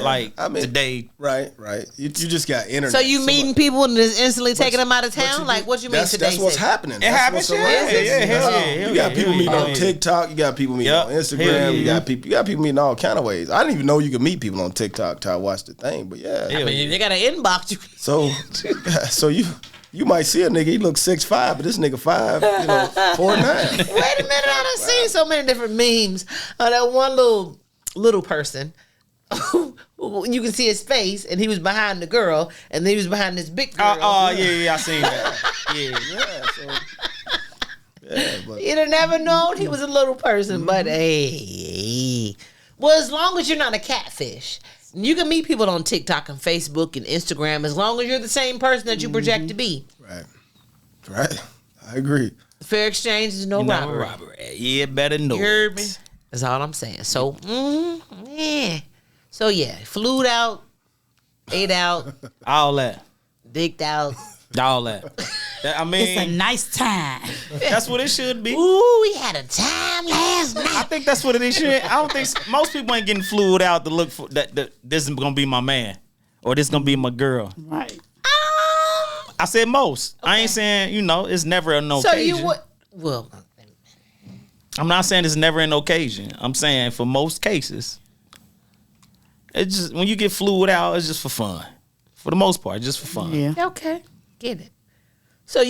today. Right. You just got internet. So you meeting people and just instantly taking them out of town? Like, what you mean today? That's what's happening. It happens. Yeah. You got people meeting on TikTok. You got people meeting on Instagram. You got people meeting all kind of ways. I didn't even know you could meet people on TikTok till I watched the thing. But yeah, I mean, they got an inbox. So you might see a nigga, he looks 6'5", but this nigga 4'9". Wait a minute, I done seen so many different memes of that one little person. You can see his face, and he was behind the girl, and then he was behind this big girl. I seen that. But You'd have never known he was a little person, but hey. Well, as long as you're not a catfish. You can meet people on TikTok and Facebook and Instagram as long as you're the same person that you project to be. Right. I agree. Fair exchange is no robbery. Yeah, better know. You heard me? That's all I'm saying. So, yeah. So, yeah. Flued out, ate out, all that. dicked out. All that. I mean, It's a nice time. that's what it should be. Ooh, we had a time last night. I think that's what it is. I don't think most people ain't getting fluid out to look for that this is gonna be my man or this gonna be my girl. Right. I said most. Okay. I ain't saying it's never an occasion. So you would? Well, I'm not saying it's never an occasion. I'm saying for most cases, it's just when you get fluid out, it's just for fun. For the most part, just for fun. Yeah. Okay, get it. So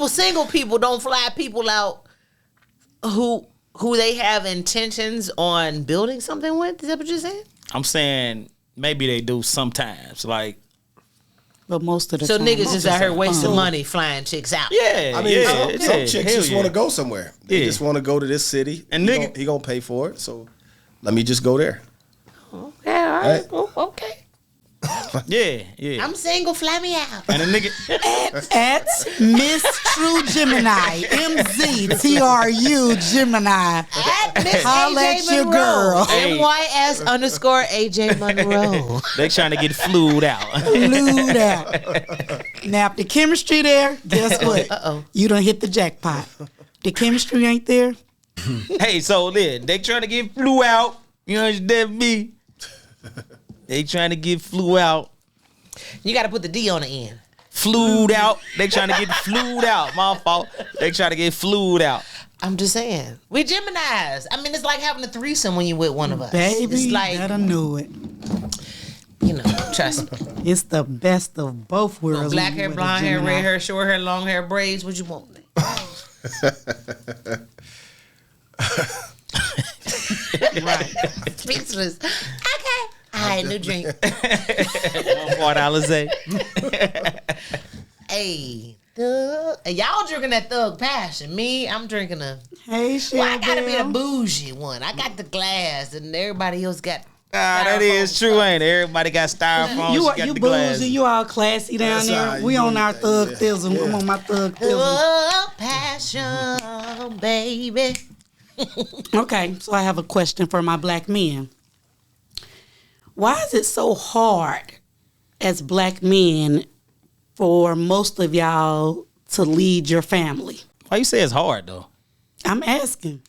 single people don't fly people out who they have intentions on building something with. Is that what you're saying? I'm saying maybe they do sometimes, like. But most of the So time, niggas just out here wasting money flying chicks out. Yeah, I mean, some chicks just want to go somewhere. They just want to go to this city, and he gonna pay for it. So let me just go there. Okay, all right. Oh, okay. Yeah. I'm single, fly me out. And a nigga at Miss True Gemini, MZTRU Gemini. At Miss Holla AJ at your Monroe. girl. MYS_AJ Monroe. they trying to get flued out. Flued out. Now, if the chemistry there, guess what? You done hit the jackpot. The chemistry ain't there. Hey, so then they trying to get flew out. You understand me? They trying to get flew out. You got to put the D on the end. Flued out. They trying to get flued out. My fault. They trying to get flued out. I'm just saying. We Geminis. I mean, it's like having a threesome when you with one of us. Baby, it's like, I done knew it. You know, trust me. It's the best of both worlds. Black hair, blonde hair, red hair, short hair, long hair, braids. What you want? Right. Speechless. Okay. All right, new drink. $4 Hey, thug. And y'all drinking that Thug Passion. Me, I'm drinking a. Hey, Well, I gotta be the Chantel. bougie one. I got the glass, and everybody else got. that is true, ain't it? Everybody got styrofoam. You She got you the glass. bougie, you all classy down That's how there. you We on do our that, thug yeah. thism. I'm on my thug thism. Thug Passion, baby. Okay, so I have a question for my black men. Why is it so hard as black men for most of y'all to lead your family? Why you say it's hard though? I'm asking.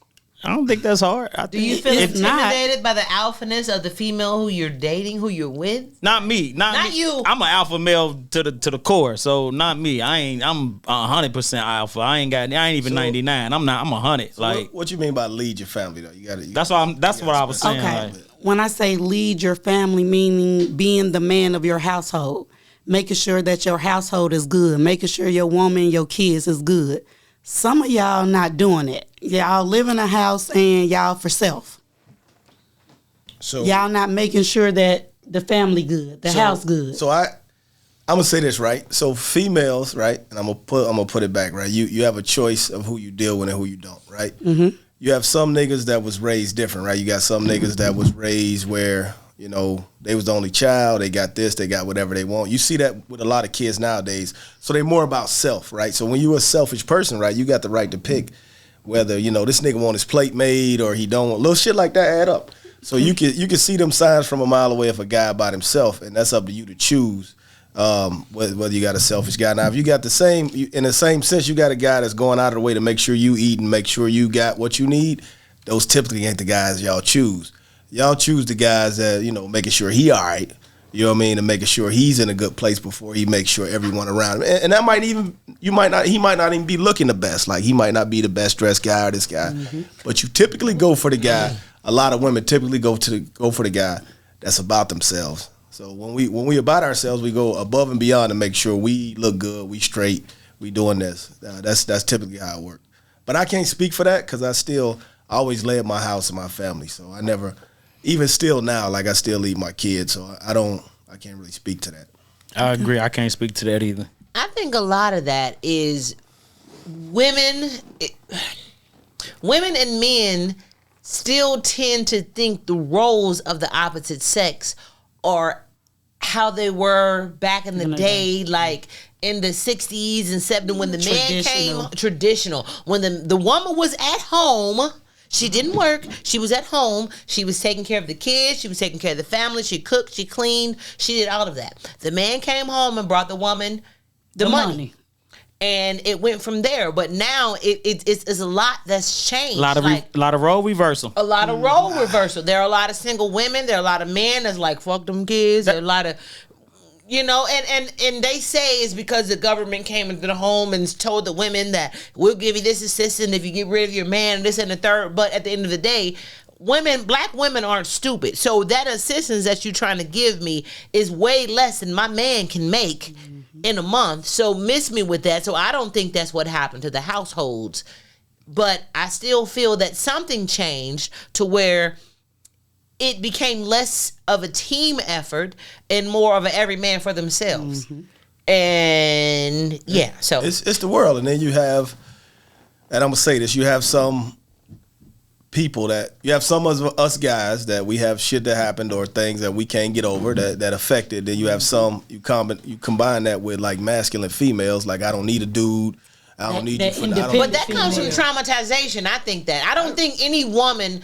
I don't think that's hard. I Do think you feel It's not. intimidated by the alphaness of the female who you're dating, who you're with? Not me. Not Not me. you. I'm an alpha male to the core, so not me. I'm 100% alpha. I ain't even So- 99. I'm 100. Like what you mean by lead your family though? You got to. that's what I was saying. Okay. Like, When I say lead your family, meaning being the man of your household, making sure that your household is good, making sure your woman, your kids is good. Some of y'all not doing it. Y'all live in a house and y'all for self. So Y'all not making sure that the family good, the house good. So I'm gonna say this right. So females, right, and I'm gonna put it back, right. You have a choice of who you deal with and who you don't, right. Mm-hmm. You have some niggas that was raised different, right. You got some niggas that was raised where they was the only child. They got this, they got whatever they want. You see that with a lot of kids nowadays. So they more about self, right. So when you a selfish person, right, you got the right to pick whether this nigga want his plate made or he don't want. Little shit like that add up. So you can see them signs from a mile away if a guy by himself, and that's up to you to choose whether you got a selfish guy. Now, if you got in the same sense, you got a guy that's going out of the way to make sure you eat and make sure you got what you need, those typically ain't the guys y'all choose. Y'all choose the guys that, making sure he all right, you know what I mean, and making sure he's in a good place before he makes sure everyone around him. And that he might not even be looking the best. Like, he might not be the best dressed guy or this guy. Mm-hmm. But you typically go for the guy. A lot of women typically go for the guy that's about themselves. So when we about ourselves, we go above and beyond to make sure we look good, we straight, we doing this. That's typically how it works. But I can't speak for that because I always led my house and my family. So I never, even still now, like I still lead my kids. So I can't really speak to that. I agree. I can't speak to that either. I think a lot of that is women and men still tend to think the roles of the opposite sex are how they were back in the day, like in the 60s and 70s when the man came traditional. When the woman was at home, she didn't work. She was at home. She was taking care of the kids. She was taking care of the family. She cooked. She cleaned. She did all of that. The man came home and brought the woman the money. And it went from there. But now it's a lot that's changed. A lot of role reversal. A lot of role reversal. There are a lot of single women. There are a lot of men that's like, fuck them kids. There are a lot of, and they say it's because the government came into the home and told the women that we'll give you this assistance if you get rid of your man, this and the third. But at the end of the day, black women aren't stupid. So that assistance that you're trying to give me is way less than my man can make in a month. So miss me with that. So I don't think that's what happened to the households. But I still feel that something changed to where it became less of a team effort and more of an every man for themselves. Mm-hmm. And yeah, so it's the world. And then you have, and I'm gonna say this, you have some people you have some of us guys that we have shit that happened or things that we can't get over that affected. Then you have some, you combine that with like masculine females, like I don't need a dude. I don't need you for that. But that comes from traumatization. I think that. I don't think any woman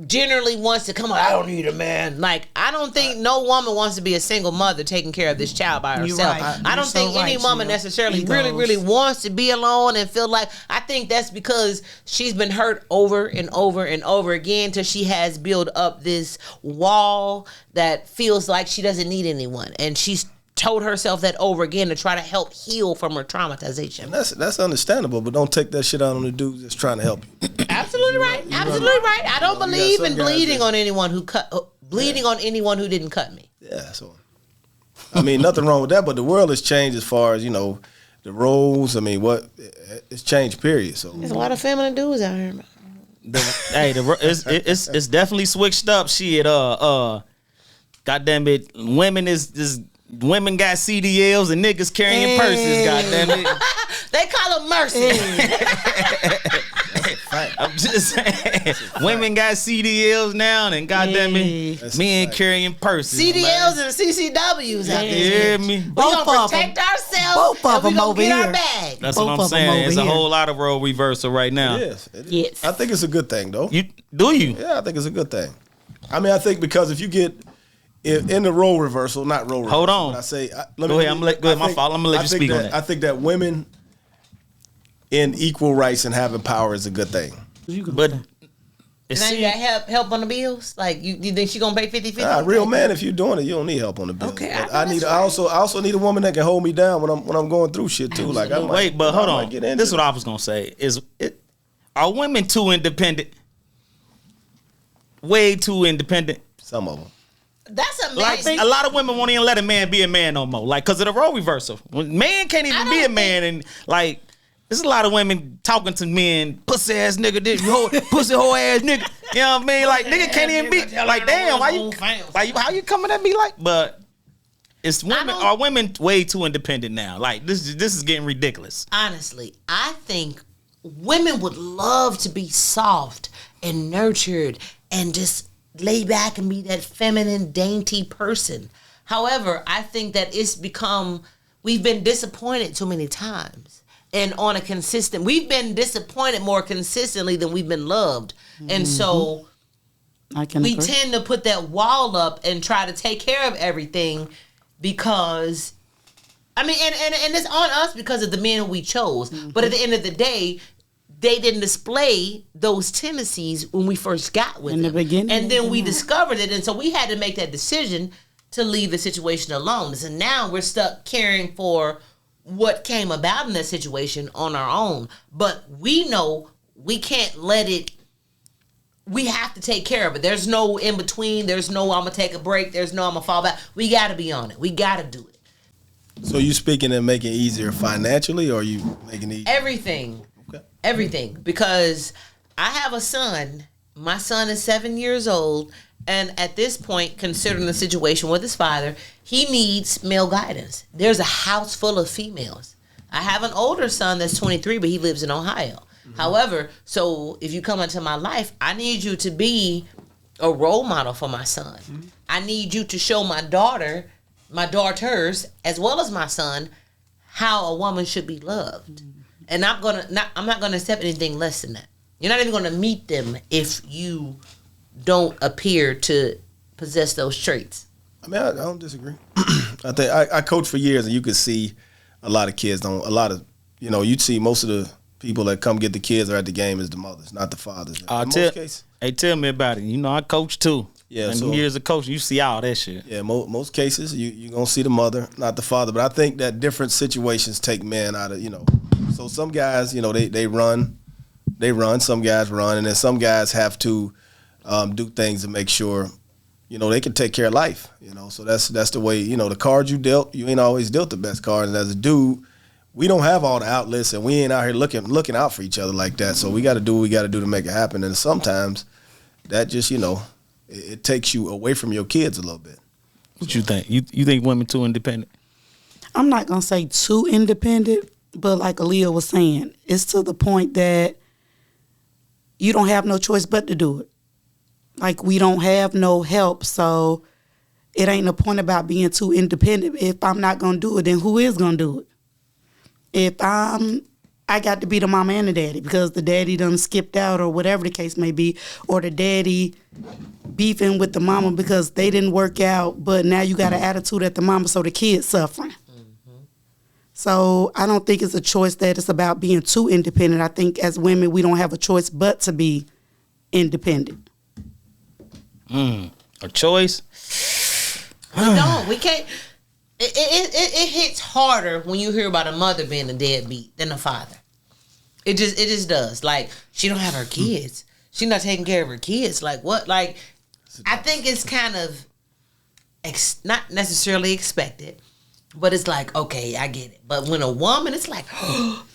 generally wants to come on, I don't need a man. Like, I don't think no woman wants to be a single mother taking care of this child by herself. Right. I don't think any woman necessarily really wants to be alone and feel like, I think that's because she's been hurt over and over and over again till she has built up this wall that feels like she doesn't need anyone. And she's told herself that over again to try to help heal from her traumatization. And that's understandable, but don't take that shit out on the dudes that's trying to help you. Absolutely right. Absolutely right. I don't believe in bleeding on anyone who on anyone who didn't cut me. Yeah, so I mean, nothing wrong with that, but the world has changed as far as, the roles. I mean, it's changed, period. So There's a lot of feminine dudes out here, man. It's definitely switched up. Shit, goddamn it, women got CDLs and niggas carrying purses. Goddamn it, they call them mercy. I'm just saying, women got CDLs now, and goddamn it, men carrying purses. CDLs and CCWs out there. You hear me? We gonna protect ourselves. Both of and we them gonna over get our here. bag. That's Both what I'm of them saying. over There's a here. whole lot of role reversal right now. Yes. Yes. I think it's a good thing, though. You do you? Yeah, I think it's a good thing. I mean, I think because if you get in the role reversal, not role reversal. Hold on. I say, Go ahead. My fault. I'm gonna let you speak on that. I think that women in equal rights and having power is a good thing. But Now you got help on the bills? Like you think she gonna pay 50-50? Real man, if you're doing it, you don't need help on the bill. Okay, But I know that's right. I also need a woman that can hold me down when I'm going through shit too. Like I might, but hold I on. might get into This is what it. I was gonna say. Are women too independent? Way too independent. Some of them. That's a Like man. a lot of women won't even let a man be a man no more. Like because of the role reversal. When man can't even be a man, and like there's a lot of women talking to men, pussy ass nigga, pussy whole ass nigga. You know what I mean? Like nigga can't even be like, damn, how you coming at me like? But it's women. Are women way too independent now? Like this is getting ridiculous. Honestly, I think women would love to be soft and nurtured and just lay back and be that feminine, dainty person. However, I think that we've been disappointed too many times. And we've been disappointed more consistently than we've been loved. And so we tend to put that wall up and try to take care of everything because, I mean, and it's on us because of the men who we chose. But at the end of the day, they didn't display those tendencies when we first got with them. In the beginning. And then we discovered it. And so we had to make that decision to leave the situation alone. So now we're stuck caring for what came about in that situation on our own. But we know we can't let it, we have to take care of it. There's no in between. There's no I'm going to take a break. There's no I'm going to fall back. We got to be on it. We got to do it. So you speaking and making it easier financially, or are you making it easier? Everything. Okay. Everything. Because I have a son. My son is 7 years old. And at this point, considering the situation with his father, he needs male guidance. There's a house full of females. I have an older son that's 23, but he lives in Ohio. Mm-hmm. However, so if you come into my life, I need you to be a role model for my son. Mm-hmm. I need you to show my daughters, as well as my son, how a woman should be loved. Mm-hmm. And I'm not gonna accept anything less than that. You're not even gonna meet them if you don't appear to possess those traits. I mean, I don't disagree. I think I coached for years, and you could see a lot of kids you'd see most of the people that come get the kids are at the game is the mothers, not the fathers. In most cases. Hey, tell me about it. You know, I coach too. Yeah, and so years of coaching, you see all that shit. Yeah, most cases you're gonna see the mother, not the father. But I think that different situations take men out of So some guys, they run, some guys run, and then some guys have to do things to make sure, they can take care of life. So that's the way, the cards you dealt, you ain't always dealt the best card. And as a dude, we don't have all the outlets, and we ain't out here looking out for each other like that. So we got to do what we got to do to make it happen. And sometimes that just, it takes you away from your kids a little bit. What you think? You think women too independent? I'm not going to say too independent, but like Aleah was saying, it's to the point that you don't have no choice but to do it. Like, we don't have no help, so it ain't no point about being too independent. If I'm not going to do it, then who is going to do it? If I got to be the mama and the daddy because the daddy done skipped out or whatever the case may be, or the daddy beefing with the mama because they didn't work out, but now you got an attitude at the mama, so the kid's suffering. Mm-hmm. So I don't think it's a choice that it's about being too independent. I think as women, we don't have a choice but to be independent. A choice? We don't. We can't. It hits harder when you hear about a mother being a deadbeat than a father. It just does. Like, she don't have her kids. She's not taking care of her kids. Like, what? Like, I think it's kind of not necessarily expected, but it's like, okay, I get it. But when a woman, it's like,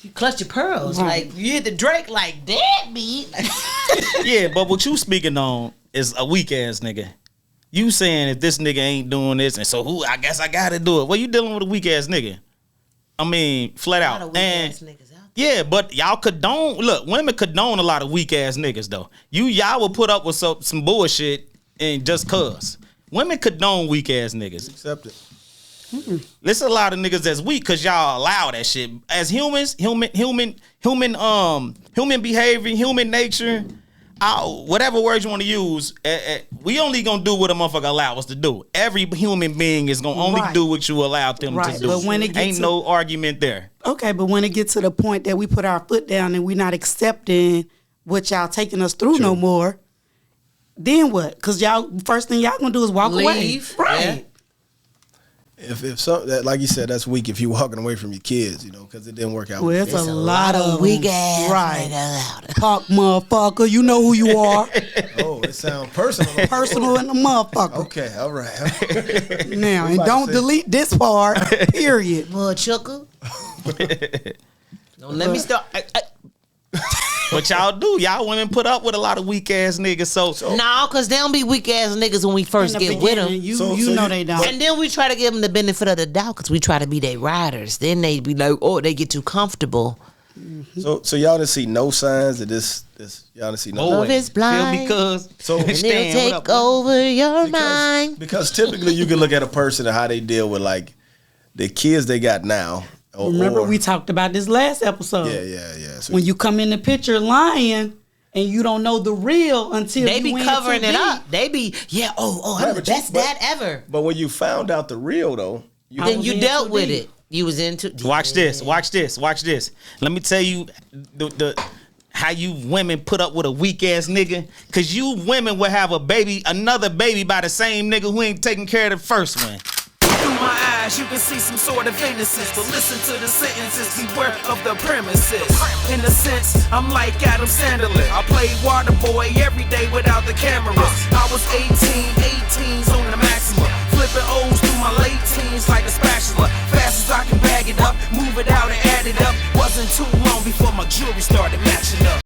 you clutch your pearls. Right. Like, you hit the Drake like, deadbeat. Yeah, but what you speaking on is a weak ass nigga. You saying if this nigga ain't doing this, and so who? I guess I gotta do it. Well, you dealing with a weak ass nigga. I mean, flat A lot of out. weak And ass niggas out yeah, but y'all condone. Look, women condone a lot of weak ass niggas though. Y'all will put up with some bullshit and just cause. Women condone weak ass niggas. Accept it. There's a lot of niggas that's weak because y'all allow that shit. As humans, human behavior, human nature, whatever words you want to use, we only gonna do what a motherfucker allow us to do. Every human being is gonna only Right. do what you allow them Right, to do. but when it gets ain't to- no argument there. Okay, but when it gets to the point that we put our foot down and we're not accepting what y'all taking us through no more, then what? Because y'all, first thing y'all gonna do is walk away. Leave. Right. If some that, like you said, that's weak. If you walking away from your kids, because it didn't work out. Well, it's a lot of weak them. ass Right. niggas out. Punk motherfucker, you know who you are. Oh, it sounds personal. Personal in the motherfucker. Okay, all right. Now, and about to don't say- delete this part, period. Mud chucker. Don't let me start. But y'all do. Y'all women put up with a lot of weak ass niggas. So No, because they don't be weak ass niggas when we first In the get with beginning, them. You, So you know you- they don't. And then we try to give them the benefit of the doubt because we try to be their riders. Then they be like, oh, they get too comfortable. So y'all didn't see no signs that this y'all didn't see no. Love is blind. Feel because So- And Stan, they'll what take up? over your mind. Because typically you can look at a person and how they deal with like the kids they got now. Remember, or- we talked about this last episode. Yeah. So When you come in the picture lying and you don't know the real until They you be went covering too it deep. up. They be, I'm Right, the but you- best but- dad ever. but when you found out the real though, you Then was you in dealt too with deep. it. You was into Watch this. Let me tell you the how you women put up with a weak ass nigga. Cause you women will have another baby by the same nigga who ain't taking care of the first one. Through my eyes, you can see some sort of innocence, but listen to the sentences, beware of the premises. In a sense, I'm like Adam Sandler. I play water boy every day without the cameras. I was 18s on the maximum, flipping O's through my late teens like a spatula. Fast as I can bag it up, move it out and add it up. Wasn't too long before my jewelry started matching up.